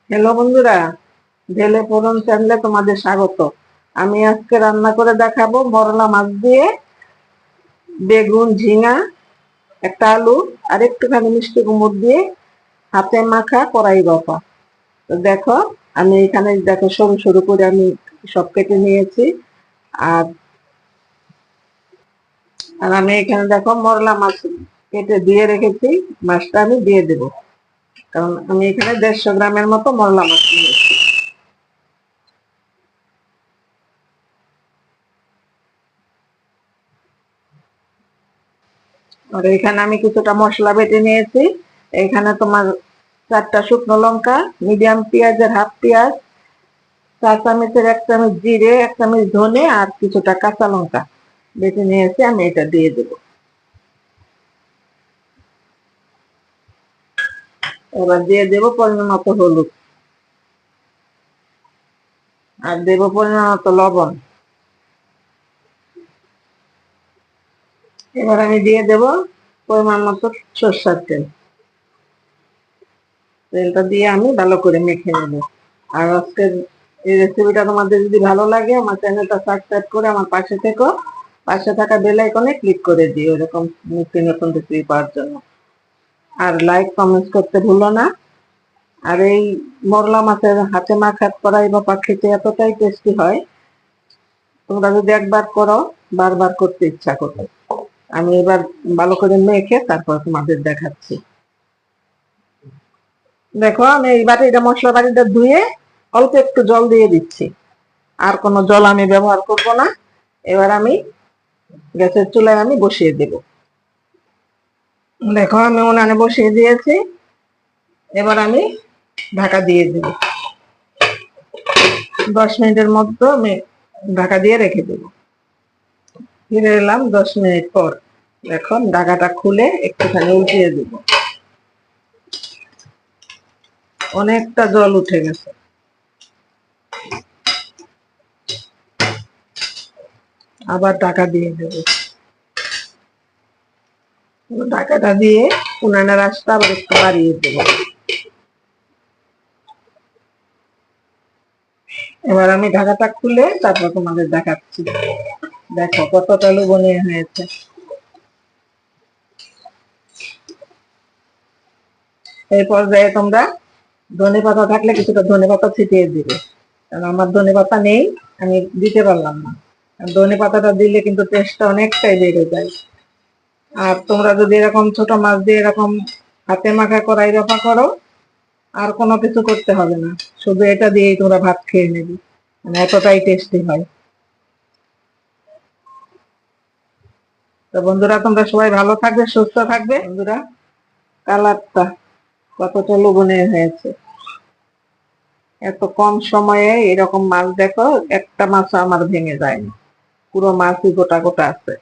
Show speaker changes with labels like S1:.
S1: Hello বন্ধুরা, ঢেলে ফোড়ন চ্যানেলে তোমাদের স্বাগত। আমি আজকে রান্না করে দেখাবো মরলা মাছ দিয়ে বেগুন, ঝিঙা, একটা আলু আর একটুখানি মিষ্টি কুমড় দিয়ে হাতে মাখা কড়াই বাফা। তো দেখো, আমি এখানে দেখো সরু সরু করে আমি সব কেটে নিয়েছি। আর আর আমি এখানে দেখো মরলা মাছ কেটে দিয়ে রেখেছি। মাছটা আমি দিয়ে দেবো, কারণ আমি এখানে 150 গ্রামের মতো মরলা মাছ নিয়েছি। আর এখানে আমি কিছুটা মশলা বেটে নিয়েছি। এখানে তোমার 4টা শুকনো লঙ্কা, মিডিয়াম পেঁয়াজের হাফ পেঁয়াজ, 4 চামচের 1 চামচ জিরে, 1 চামচ ধনে আর কিছুটা কাঁচা লঙ্কা বেটে নিয়েছি। আমি এটা দিয়ে দেব। এবার দিয়ে দেব পরিমাণ মতো হলুদ, আর দেব পরিমাণ মতো লবণ। এবার আমি দিয়ে দেব পরিমাণ মতো সরষের তেল। তেলটা দিয়ে আমি ভালো করে মেখে নেব। আর আজকের এই রেসিপিটা তোমাদের যদি ভালো লাগে, আমার চ্যানেলটা সাবস্ক্রাইব করে আমার পাশে থেকো। পাশে থাকা বেল আইকনে ক্লিক করে দিও এরকম নতুন নতুন রেসিপি পাওয়ার জন্য। আর লাইক কমেন্ট করতে ভুলো না। আর এই মরলা মাছের হাতে মাখা করাই বা খেতে এতটাই টেস্টি হয়, তোমরা যদি একবার করো বারবার করতে ইচ্ছা করবে। আমি এবার ভালো করে মেখে তারপর তোমাদের দেখাচ্ছি। দেখো, আমি এই বাটিটা মশলা বাটিটা ধুয়ে অল্প একটু জল দিয়ে দিচ্ছি। আর কোনো জল আমি ব্যবহার করব না। এবার আমি গ্যাসের চুলায় আমি বসিয়ে দেব। দেখো, আমি উনানে বসিয়ে দিয়েছি। এবার আমি ঢাকা দিয়ে দেব। 10 মিনিটের মধ্যে আমি ঢাকা দিয়ে রেখে দেব। ফিরে এলাম 10 মিনিট পর। দেখো, ঢাকাটা খুলে একটুখানি উল্টিয়ে দেব। অনেকটা জল উঠে গেছে। আবার ঢাকা দিয়ে দেব। ঢাকাটা দিয়ে উনানের আঁচটা আবার একটু বাড়িয়ে দেব। এবার আমি ঢাকাটা খুলে তারপর তোমাদের দেখাচ্ছি। দেখো কতটা লোভনীয় হয়েছে। এই পর্যায়ে তোমরা ধনে পাতা থাকলে কিছুটা ধনে পাতা ছিটিয়ে দিবে, কারণ আমার ধনে পাতা নেই, আমি দিতে পারলাম না। ধনে পাতাটা দিলে কিন্তু টেস্টটা অনেকটাই বেড়ে যায়। আর তোমরা যদি এরকম ছোট মাছ দিয়ে এরকম হাতে মাখা কড়াই রাফা করো, আর কোনো কিছু করতে হবে না, শুধু এটা দিয়েই তোমরা ভাত খেয়ে নেবে। মানে এতটাই টেস্টি হয়। তো বন্ধুরা, তোমরা সবাই ভালো থাকবে, সুস্থ থাকবে। বন্ধুরা, কালারটা কতটা লোভনীয় হয়েছে। এত কম সময়ে এরকম মাছ দেখো, একটা মাছ আমার ভেঙে যায়নি, পুরো মাছই গোটা গোটা আছে।